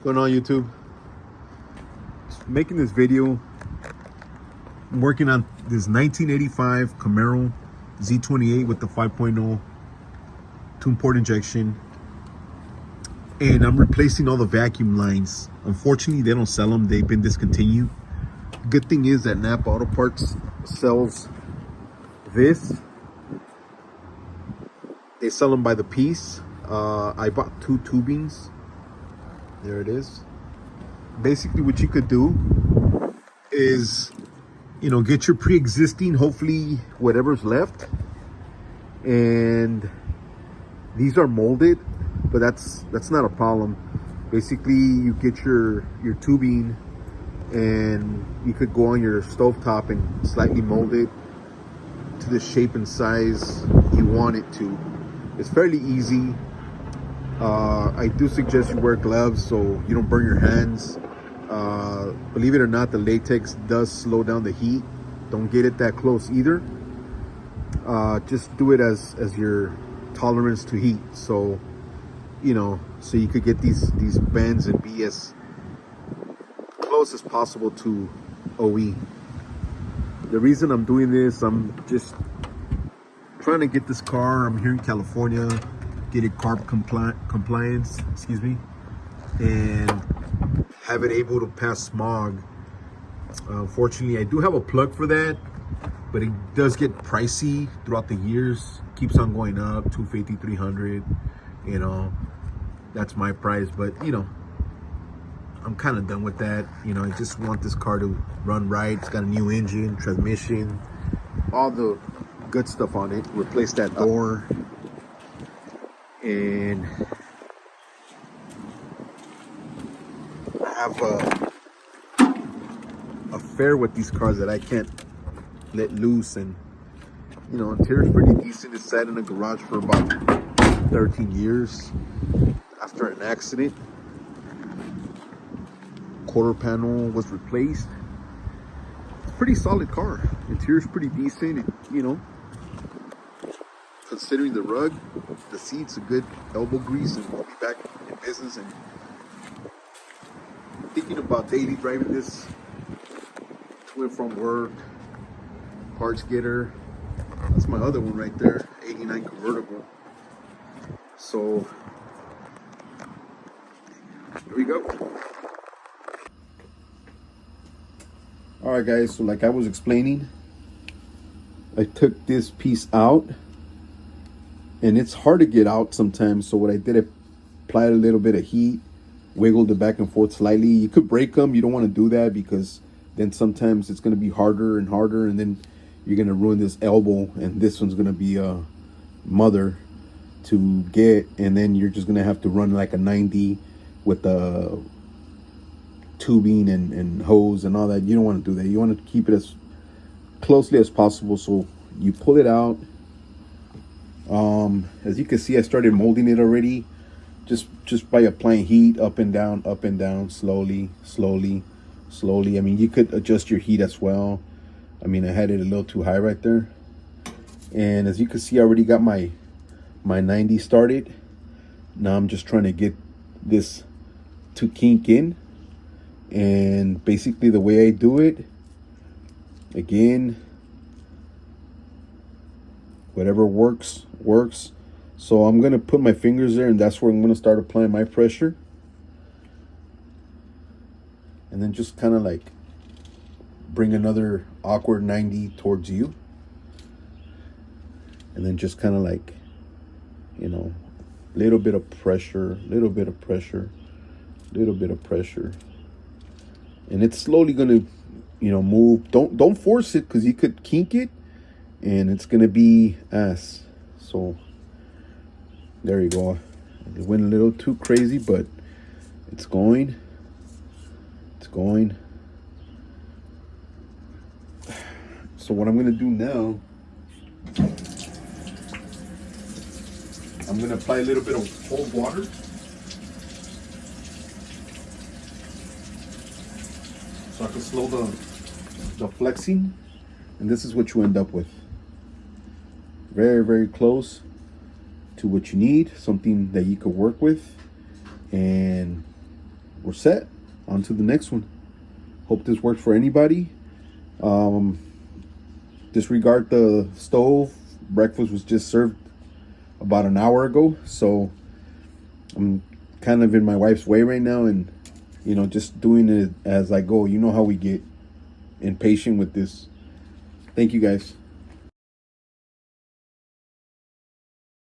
Going on YouTube? Just making this video. I'm working on this 1985 Camaro Z28 with the 5.0 tune port injection, and I'm replacing all the vacuum lines. Unfortunately, they don't sell them. They've been discontinued. Good thing is that Napa Auto Parts sells this. They sell them by the piece. I bought 2 tubings. There it is. Basically what you could do is, get your pre-existing, hopefully whatever's left, and these are molded, but that's not a problem. Basically, you get your tubing, and you could go on your stovetop and slightly mold it to the shape and size you want it to. It's fairly easy. I do suggest you wear gloves so you don't burn your hands. Believe it or not, the latex does slow down the heat. Don't get it that close either. Just do it as your tolerance to heat. So, so you could get these bends and be as close as possible to OE. The reason I'm doing this, I'm just trying to get this car. I'm here in California, get it carb compliance, and have it able to pass smog. Unfortunately, I do have a plug for that, but it does get pricey throughout the years. Keeps on going up, 250, 300. That's my price. But I'm kind of done with that. I just want this car to run right. It's got a new engine, transmission, all the good stuff on it. Replace that door, and have a affair with these cars that I can't let loose. And interior's pretty decent. It's sat in a garage for about 13 years after an accident. Quarter panel was replaced. It's a pretty solid car. Interior's pretty decent. Considering the rug, the seats, a good elbow grease, and we'll be back in business. And thinking about daily driving this to and from work. Parts getter. That's my other one right there, 89 convertible. So here we go. All right, guys. So like I was explaining, I took this piece out, and it's hard to get out sometimes. So what I did, I applied a little bit of heat, wiggled it back and forth slightly. You could break them. You don't want to do that, because then sometimes it's going to be harder and harder, and then you're going to ruin this elbow, and this one's going to be a mother to get, and then you're just going to have to run like a 90 with the tubing and hose and all that. You don't want to do that. You want to keep it as closely as possible. So you pull it out. As you can see, I started molding it already, just by applying heat up and down, slowly. I mean, you could adjust your heat as well. I mean, I had it a little too high right there. And as you can see, I already got my 90 started. Now I'm just trying to get this to kink in. And basically the way I do it, again, whatever works. So I'm gonna put my fingers there, and that's where I'm gonna start applying my pressure. And then just kind of like bring another awkward 90 towards you. And then just kind of like, little bit of pressure. And it's slowly gonna, move. Don't force it, because you could kink it and it's gonna be ass. So there you go. It went a little too crazy, but it's going. So what I'm gonna do now, I'm gonna apply a little bit of cold water. So I can slow the flexing, and this is what you end up with. Very, very close to what you need, something that you could work with, and we're set. On to the next one. Hope this works for anybody. Disregard the stove. Breakfast was just served about an hour ago, so I'm kind of in my wife's way right now, and just doing it as I go. You know how we get impatient with this. Thank you guys.